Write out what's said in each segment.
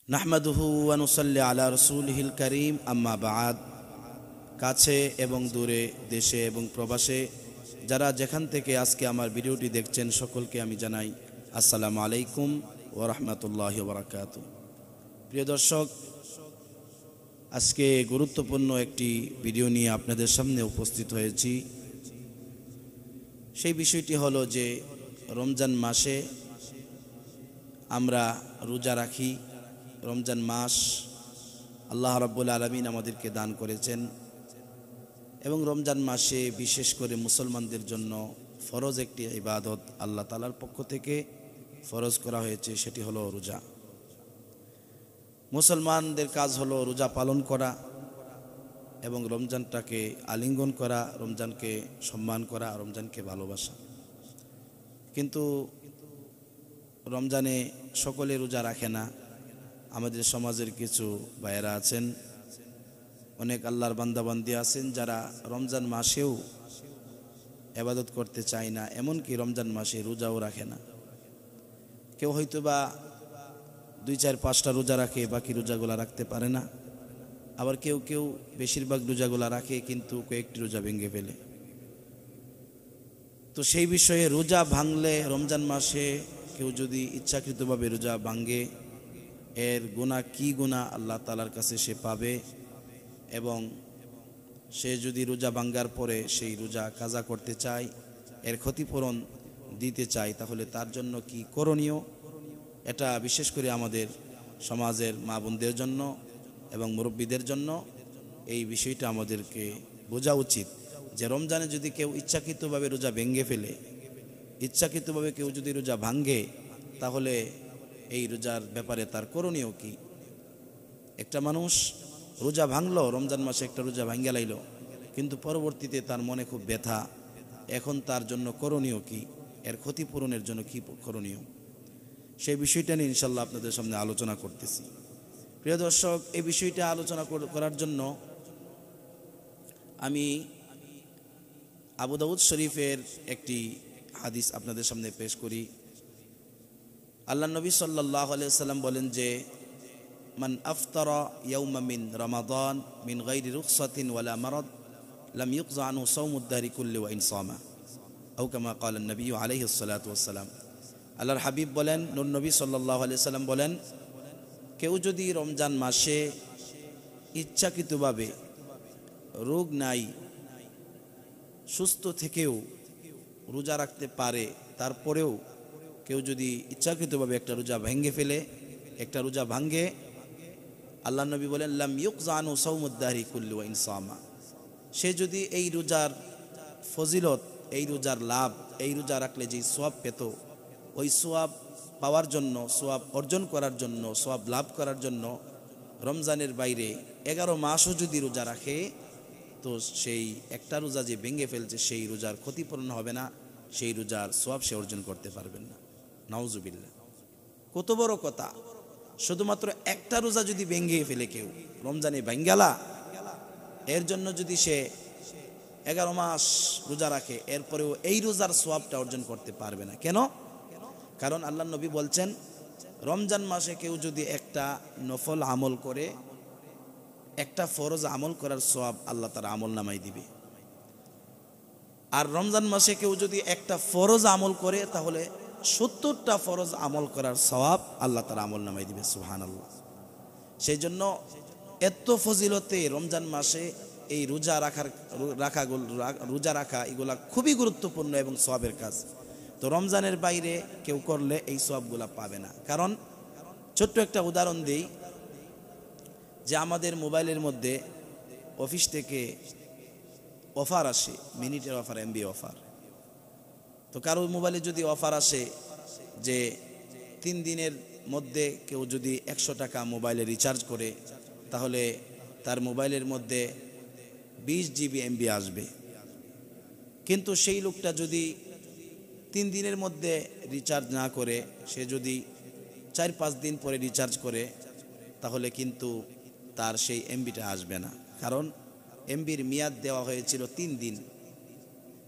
নাহমাদুহু ওয়া নুসাল্লি আলা রাসূলিহিল কারীম আম্মা বা'দ। কাছে এবং দূরে, দেশে এবং প্রবাসে যারা যেখান থেকে আজকে আমার ভিডিওটি দেখছেন সকলকে আমি জানাই আসসালামু আলাইকুম ওয়া রাহমাতুল্লাহি ওয়া বারাকাতুহু। প্রিয় দর্শক, আজকে গুরুত্বপূর্ণ একটি ভিডিও নিয়ে আপনাদের সামনে উপস্থিত হয়েছি। সেই বিষয়টি হলো যে রমজান মাসে আমরা রোজা রাখি। রমজান মাস আল্লাহ রাব্বুল আলামিন আমাদেরকে দান করেছেন এবং রমজান মাসে বিশেষ করে মুসলমানদের জন্য ফরজ একটি ইবাদত আল্লাহ তাআলার পক্ষ থেকে ফরজ করা হয়েছে, সেটি হলো রোজা। মুসলমানদের কাজ হলো রোজা পালন করা এবং রমজানটাকে আলিঙ্গন করা, রমজানকে সম্মান করা, রমজানকে ভালোবাসা। কিন্তু রমজানে সকলে রোজা রাখে না। আমাদের সমাজের কিছু ভাইয়েরা আছেন, অনেক আল্লাহর বান্দাবান্দি আছেন যারা রমজান মাসেও ইবাদত করতে চায় না, এমনকি রমজান মাসে রোজাও রাখে না। কেউ হয়তো বা 2-4-5টা রোজা রাখে, বাকি রোজাগুলা রাখতে পারে না। আবার কেউ কেউ বেশিরভাগ রোজাগুলা রাখে কিন্তু কয়েকটি রোজা ভেঙে ফেলে। তো সেই বিষয়ে রোজা ভাঙলে, রমজান মাসে কেউ যদি ইচ্ছাকৃতভাবে রোজা ভাঙে, এর গুনাহ কি গুনাহ আল্লাহ তাআলার কাছে সে পাবে, এবং সে যদি রোজা ভাঙার পরে সেই রোজা কাজা করতে চায়, এর ক্ষতিপূরণ দিতে চায়, তাহলে তার জন্য কি করণীয়, এটা বিশেষ করে আমাদের সমাজের মা বোনদের জন্য এবং মুরব্বীদের জন্য এই বিষয়টা আমাদেরকে বোঝা উচিত যে রমজানে যদি কেউ ইচ্ছাকৃতভাবে রোজা ভেঙে ফেলে, ইচ্ছাকৃতভাবে কেউ যদি রোজা ভাঙে, তাহলে এই রোজার ব্যাপারে তার করণীয় কি। একটা মানুষ রোজা ভাঙলো, রমজান মাসে একটা রোজা ভাঙ্গা লাইল, কিন্তু পরবর্তীতে তার মনে খুব ব্যথা। এখন তার জন্য করণীয় কি, এর ক্ষতিপূরণের জন্য কি করণীয়, সেই বিষয়টা নিয়ে ইনশাল্লাহ আপনাদের সামনে আলোচনা করতেছি। প্রিয় দর্শক, এই বিষয়টা আলোচনা করার জন্য আমি আবু দাউদ শরীফের একটি হাদিস আপনাদের সামনে পেশ করি। আল্লাহ নবী সাল্লাল্লাহু আলাইহি ওয়াসাল্লাম বলেন যে মান আফতারা ইয়াওমা মিন রমাদান মিন গায়রি রুখসাতিন ওয়ালা মারাদ লাম ইউকযা আনহু সাওমুদ দাহরি কুল্লি ওয়া ইন সামা আও কামা ক্বালা নবী আলাইহিস সালাতু ওয়াস সালাম। আল্লাহর হাবিব বলেন, নূর নবী সাল্লাল্লাহু আলাইহি ওয়াসাল্লাম বলেন, কেউ যদি রমজান মাসে ইচ্ছাকৃতভাবে রোগ নাই, সুস্থ থেকেও রোজা রাখতে পারে, তারপরেও কেউ যদি ইচ্ছাকৃতভাবে একটা রোজা ভেঙে ফেলে, একটা রোজা ভাঙ্গে, আল্লাহ নবী বলেন লাম ইউকযা আনহু সাওমুদ দাহরি কুল্লি ওয়া ইন সামা, সে যদি এই রোজার ফজিলত, এই রোজার লাভ, এই রোজা রাখলে যে সওয়াব পেত, ওই সওয়াব পাওয়ার জন্য, সওয়াব অর্জন করার জন্য, সওয়াব লাভ করার জন্য রমজানের বাইরে 11 মাসও যদি রোজা রাখে, তো সেই একটা রোজা যে ভেঙে ফেলছে সেই রোজার ক্ষতিপূরণ হবে না, সেই রোজার সওয়াব সে অর্জন করতে পারবেন না। নাউজুবিল্লাহ, কত বড় কথা! শুধুমাত্র একটা রোজা যদি ভেঙে ফেলে কেউ, রমজানে ভাঙ্গালা, এর জন্য যদি সে 11 মাস রোজা রাখে, এরপরেও এই রোজার সওয়াবটা অর্জন করতে পারবে না। কেন? কারণ আল্লাহ নবী বলছেন, রমজান মাসে কেউ যদি একটা নফল আমল করে, একটা ফরজ আমল করার সওয়াব আল্লাহ তার আমল নামাই দিবে। আর রমজান মাসে কেউ যদি একটা ফরজ আমল করে, তাহলে 70টা ফরজ আমল করার সওয়াব আল্লাহ তার আমল নামাই দিবে। সুবহানাল্লাহ। সেই জন্য এত ফজিলতে রমজান মাসে এই রোজা রাখা এগুলা খুবই গুরুত্বপূর্ণ এবং সওয়াবের কাজ। তো রমজানের বাইরে কেউ করলে এই সওয়াবগুলা পাবে না। কারণ ছোট্ট একটা উদাহরণ দিই, যে আমাদের মোবাইলের মধ্যে অফিস থেকে অফার আসে, মিনিটের অফার, এমবি অফার। তো কারো মোবাইলে যদি অফার আসে যে 3 দিনের মধ্যে কেউ যদি 100 টাকা মোবাইলে রিচার্জ করে, তাহলে তার মোবাইলের মধ্যে 20 জিবি এমবি আসবে। কিন্তু সেই লোকটা যদি 3 দিনের মধ্যে রিচার্জ না করে, সে যদি 4-5 দিন পরে রিচার্জ করে, তাহলে কিন্তু তার সেই এমবিটা আসবে না। কারণ এমবির মেয়াদ দেওয়া হয়েছিল 3 দিন,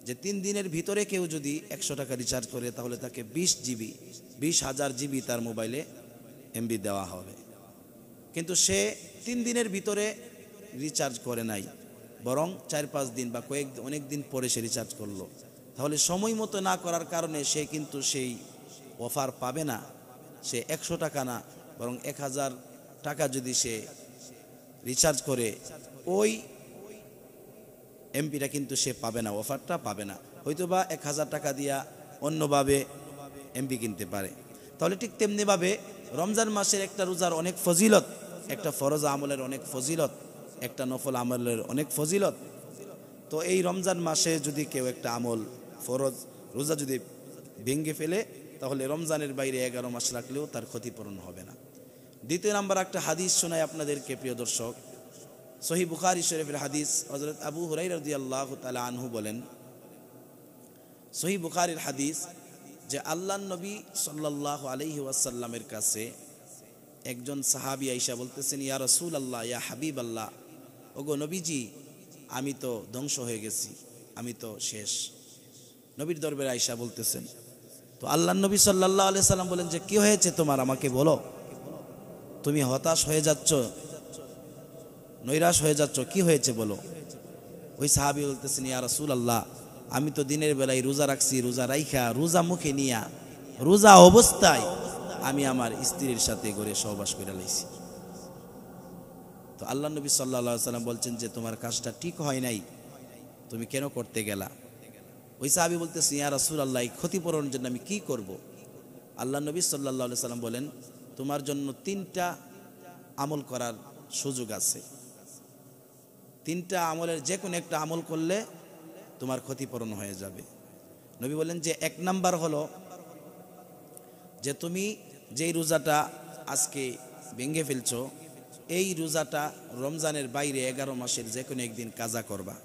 যে 3 দিনের ভিতরে কেউ যদি 100 টাকা রিচার্জ করে, তাহলে তাকে 20,000 জিবি তার মোবাইলে এমবি দেওয়া হবে। কিন্তু সে 3 দিনের ভিতরে রিচার্জ করে নাই, বরং 4-5 দিন বা অনেক দিন পরে সে রিচার্জ করলো, তাহলে সময় মতো না করার কারণে সে কিন্তু সেই অফার পাবে না। সে 100 টাকা না, বরং 1000 টাকা যদি সে রিচার্জ করে, ওই এমপিটা কিন্তু সে পাবে না, অফারটা পাবে না। হয়তোবা 1000 টাকা দিয়া অন্যভাবে এমপি কিনতে পারে। তাহলে ঠিক তেমনিভাবে রমজান মাসের একটা রোজার অনেক ফজিলত, একটা ফরজ আমলের অনেক ফজিলত, একটা নফল আমলের অনেক ফজিলত। তো এই রমজান মাসে যদি কেউ একটা আমল ফরজ রোজা যদি ভেঙে ফেলে, তাহলে রমজানের বাইরে 11 মাস রাখলেও তার ক্ষতিপূরণ হবে না। দ্বিতীয় নাম্বার একটা হাদিস শোনাই আপনাদেরকে প্রিয় দর্শক। সহিহ বুখারী শরীফের হাদিস, হযরত আবু হুরায়রা রাদিয়াল্লাহু তাআলা আনহু বলেন, সহিহ বুখারীর হাদিস, যে আল্লাহর নবী সাল্লাল্লাহু আলাইহি ওয়াসাল্লামের কাছে একজন সাহাবী আয়েশা বলতেছেন, ইয়া রাসূলুল্লাহ, ইয়া হাবিবাল্লাহ, ওগো নবীজি, আমি তো ধ্বংস হয়ে গেছি, আমি তো শেষ। নবীর দরবারে আয়েশা বলতেছেন। তো আল্লাহর নবী সাল্লাল্লাহু আলাইহি সাল্লাম বলেন যে কি হয়েছে তোমার, আমাকে বলো, তুমি হতাশ হয়ে যাচ্ছ, নৈরাশ হয়ে যাচ্ছ, কি হয়েছে বলো। ওই সাহাবী বলতেছেন, ইয়া রাসূলুল্লাহ, আমি তো দিনের বেলায় রোজা রাখছি, রোজা রাইখা রোজা মুখে নিয়া রোজা অবস্থায় আমি আমার স্ত্রীর সাথে ঘরে সহবাস করে লাইছি। তো আল্লাহ নবী সাল্লাল্লাহু আলাইহি সাল্লাম বলছেন যে তোমার কাজটা ঠিক হয় নাই, তুমি কেন করতে গেলা। ওই সাহাবী বলতেছে, ইয়া রাসূলুল্লাহ, এই ক্ষতিপূরণের জন্য আমি কি করব। আল্লাহ নবী সাল্লাল্লাহু আলাইহি সাল্লাম বলেন, তোমার জন্য 3টা আমল করার সুযোগ আছে। 3টা আমলের যে কোনো একটা আমল করলে তোমার ক্ষতিপূরণ হয়ে যাবে। নবী বলেন যে 1 নাম্বার হলো যে তুমি যেই রোজাটা আজকে ভেঙে ফেলছো, এই রোজাটা রমজানের বাইরে 11 মাসের যে কোনো একদিন কাজা করবা।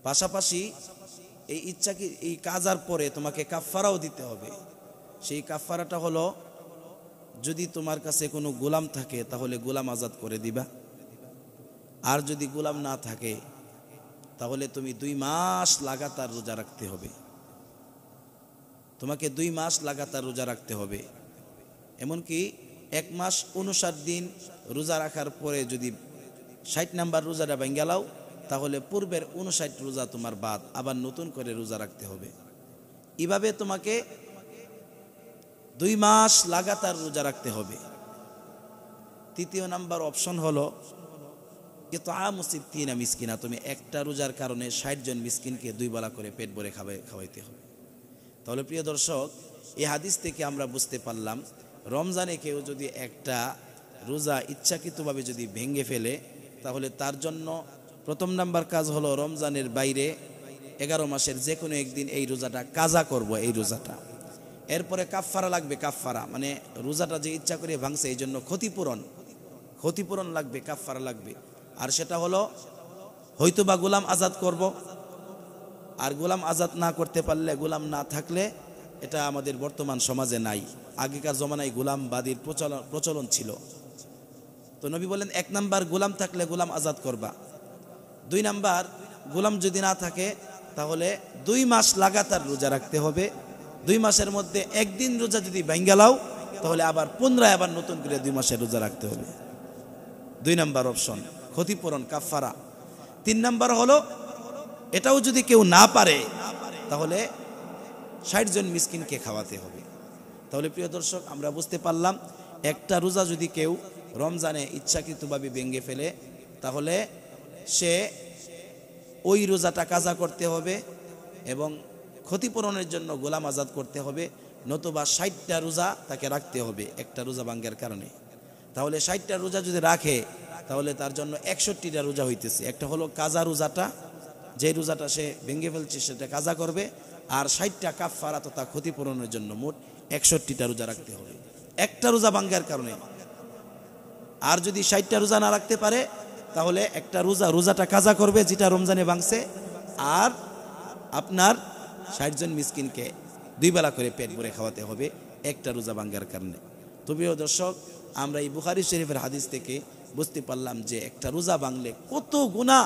পাশাপাশি এই কাজার পরে তোমাকে কাফফারাও দিতে হবে। সেই কাফফারাটা হলো, যদি তোমার কাছে কোনো গোলাম থাকে তাহলে গোলাম আজাদ করে দিবা, আর যদি গোলাম না থাকে তাহলে তুমি 2 মাস লাগাতার রোজা রাখতে হবে। তোমাকে 2 মাস লাগাতার রোজা রাখতে হবে। এমনকি 1 মাস 59 দিন রোজা রাখার পরে যদি 60 নাম্বার রোজাটা ভেঙে গেলাও, তাহলে পূর্বের 59 রোজা তোমার বাদ, আবার নতুন করে রোজা রাখতে হবে। এভাবে তোমাকে 2 মাস লাগাতার রোজা রাখতে হবে। তৃতীয় নাম্বার অপশন হলো ইতআমু 60 মিসকিনা, তুমি একটা রোজার কারণে 60 জন মিসকিনকে 2 বেলা করে পেট ভরে খাওয়াইতে হবে। তাহলে প্রিয় দর্শক, এই হাদিস থেকে আমরা বুঝতে পারলাম, রমজানে কেউ যদি একটা রোজা ইচ্ছাকৃতভাবে যদি ভেঙে ফেলে, তাহলে তার জন্য প্রথম নাম্বার কাজ হলো রমজানের বাইরে 11 মাসের যে কোনো একদিন এই রোজাটা কাজা করব, এই রোজাটা। এরপরে কাফফারা লাগবে, কাফফারা মানে রোজাটা যে ইচ্ছা করে ভাঙছে এই জন্য ক্ষতিপূরণ লাগবে, কাফফারা লাগবে। আর সেটা হলো হয়তোবা গোলাম আজাদ করব, আর গোলাম আজাদ না করতে পারলে, গোলাম না থাকলে, এটা আমাদের বর্তমান সমাজে নাই, আগেকার জমানায় গোলামবাদীর প্রচলন ছিল। তো নবী বলেন 1 নাম্বার গোলাম থাকলে গোলাম আজাদ করবা। 2 নাম্বার গোলাম যদি না থাকে তাহলে 2 মাস লাগাতার রোজা রাখতে হবে। 2 মাসের মধ্যে একদিন রোজা যদি ভেঙে লাও, তাহলে আবার পুনরায় আবার নতুন করে 2 মাসের রোজা রাখতে হবে। 2 নাম্বার অপশন ক্ষতিপূরণ, কাফফারা। 3 নাম্বার হলো, এটাও যদি কেউ না পারে তাহলে 60 জন মিসকিনকে খাওয়াতে হবে। তাহলে প্রিয় দর্শক, আমরা বুঝতে পারলাম, একটা রোজা যদি কেউ রমজানে ইচ্ছাকৃতভাবে ভেঙে ফেলে, তাহলে সে ওই রোজাটা কাজা করতে হবে এবং ক্ষতিপূরণের জন্য গোলাম আজাদ করতে হবে, নতুবা 60টা রোজা তাকে রাখতে হবে একটা রোজা ভাঙ্গার কারণে। তাহলে 60টা রোজা যদি রাখে, তাহলে তার জন্য 61টা রোজা হইতেছে। একটা হলো কাজা রোজাটা, যে রোজাটা সে ভেঙে ফেলছে সেটা কাজা করবে, আর 60টা কাফফারা তথা ক্ষতিপূরণের জন্য মোট 61টা রোজা রাখতে হবে একটা রোজা ভাঙ্গার কারণে। আর যদি 60টা রোজা না রাখতে পারে, তাহলে একটা রোজাটা কাজা করবে যেটা রমজানে ভাঙছে, আর আপনার 60 জন মিসকিনকে 2 বেলা করে পেট ভরে খাওয়াতে হবে একটা রোজা ভাঙ্গার কারণে। তো প্রিয় দর্শক, আমরা এই বুখারী শরীফের হাদিস থেকে বুঝতে পারলাম যে একটা রোজা ভাঙলে কত গুনাহ,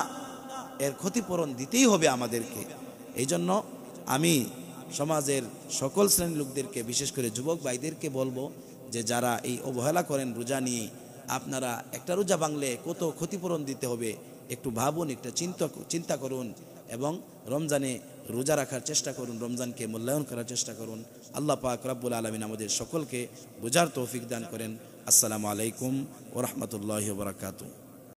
এর ক্ষতিপূরণ দিতেই হবে আমাদেরকে। এই জন্য আমি সমাজের সকল শ্রেণীর লোকদেরকে, বিশেষ করে যুবক ভাইদেরকে বলবো যে যারা এই অবহেলা করেন রোজা নিয়ে, আপনারা একটা রোজা ভাঙলে কত ক্ষতিপূরণ দিতে হবে একটু ভাবুন, একটা চিন্তা করুন এবং রমজানে রোজা রাখার চেষ্টা করুন, রমজানকে মূল্যায়ন করার চেষ্টা করুন। আল্লাহ পাক রব্বুল আলামিন আমাদের সকলকে বোঝার তৌফিক দান করেন। আসসালামু আলাইকুম ওয়া রাহমাতুল্লাহি ওয়া বারাকাতুহু।